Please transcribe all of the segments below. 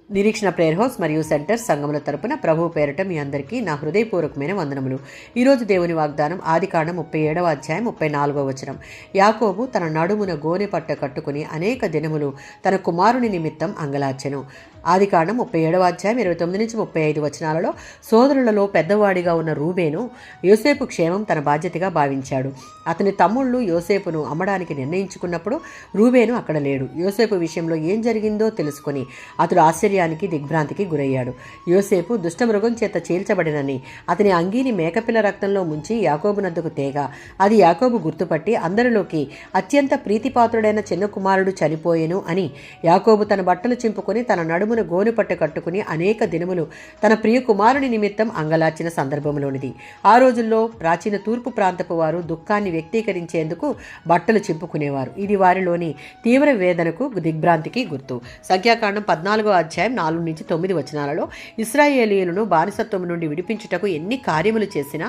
నిరీక్షణ prayer house మరియు centre సంఘముల తరపున ప్రభువు పేరట మీ అందరికీ నా హృదయపూర్వకమైన వందనములు. ఈరోజు దేవుని వాగ్దానం ఆదికాండం 37వ అధ్యాయం 34వ వచనం. యాకోబు తన నడుమున గోనె పట్ట కట్టుకుని అనేక దినములు తన కుమారుని నిమిత్తం అంగలార్చెను. ఆదికాండం 37వ అధ్యాయం 29 నుంచి 35 వచనాలలో సోదరులలో పెద్దవాడిగా ఉన్న రూబేను యోసేపు క్షేమం తన బాధ్యతగా భావించాడు. అతని తమ్ముళ్ళు యోసేపును అమ్మడానికి నిర్ణయించుకున్నప్పుడు రూబేను అక్కడ లేడు. యోసేపు విషయంలో ఏం జరిగిందో తెలుసుకుని అతడు ఆశ్చర్యానికి దిగ్భ్రాంతికి గురయ్యాడు. యోసేపు దుష్టమృగం చేత చీల్చబడినని అతని అంగీని మేకపిల్ల రక్తంలో ముంచి యాకోబునద్దకు తేగా అది యాకోబు గుర్తుపట్టి అందరిలోకి అత్యంత ప్రీతిపాత్రుడైన చిన్న కుమారుడు చనిపోయెను అని యాకోబు తన బట్టలు చింపుకొని తన నడుమున గోనెపట్ట కట్టుకుని అనేక దినములు తన ప్రియ కుమారుని నిమిత్తం అంగలార్చిన సందర్భంలోనిది. ఆ రోజుల్లో ప్రాచీన తూర్పు ప్రాంతపు వారు దుఃఖాన్ని వ్యక్తీకరించేందుకు బట్టలు చింపుకునేవారు. ఇది వారిలోని తీవ్ర వేదనకు దిగ్భ్రాంతికి గుర్తు. సంఖ్యాకాండం 14వ అధ్యాయం 4 నుంచి 9 వచనాలలో ఇశ్రాయేలీయులను బానిసత్వం నుండి విడిపించుటకు ఎన్ని కార్యములు చేసినా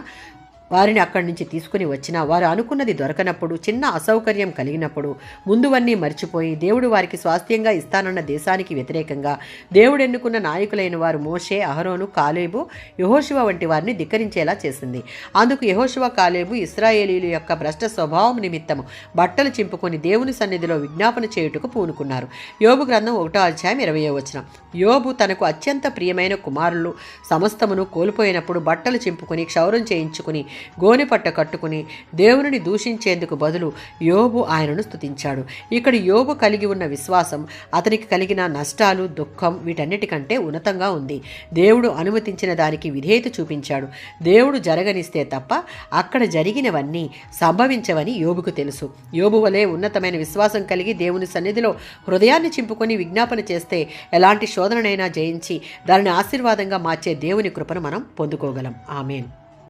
వారిని అక్కడి నుంచి తీసుకుని వచ్చినా వారు అనుకున్నది దొరకనప్పుడు, చిన్న అసౌకర్యం కలిగినప్పుడు ముందువన్నీ మర్చిపోయి దేవుడు వారికి స్వాస్థ్యంగా ఇస్తానన్న దేశానికి వ్యతిరేకంగా దేవుడు ఎన్నుకున్న నాయకులైన వారు మోషే, అహరోను, కాలేబు, యెహోషువ వంటి వారిని ధిక్కరించేలా చేసింది. అందుకు యెహోషువ, కాలేబు ఇశ్రాయేలీయుల యొక్క భ్రష్ట స్వభావం నిమిత్తము బట్టలు చింపుకొని దేవుని సన్నిధిలో విజ్ఞాపన చేయుటకు పూనుకున్నారు. యోబు గ్రంథం 1వ అధ్యాయం 20వ వచనం. యోబు తనకు అత్యంత ప్రియమైన కుమారులు సమస్తమును కోల్పోయినప్పుడు బట్టలు చింపుకొని క్షౌరం చేయించుకుని గోనెపట్ట కట్టుకుని దేవుని దూషించేందుకు బదులు యోబు ఆయనను స్తుతించాడు. ఇక్కడ యోబు కలిగి ఉన్న విశ్వాసం అతనికి కలిగిన నష్టాలు, దుఃఖం వీటన్నిటికంటే ఉన్నతంగా ఉంది. దేవుడు అనుమతించిన దానికి విధేయత చూపించాడు. దేవుడు జరగనిస్తే తప్ప అక్కడ జరిగినవన్నీ సంభవించవని యోబుకు తెలుసు. యోబు వలె ఉన్నతమైన విశ్వాసం కలిగి దేవుని సన్నిధిలో హృదయాన్ని చింపుకొని విజ్ఞాపన చేస్తే ఎలాంటి శోధననైనా జయించి దానిని ఆశీర్వాదంగా మార్చే దేవుని కృపను మనం పొందుకోగలం. ఆమేన్.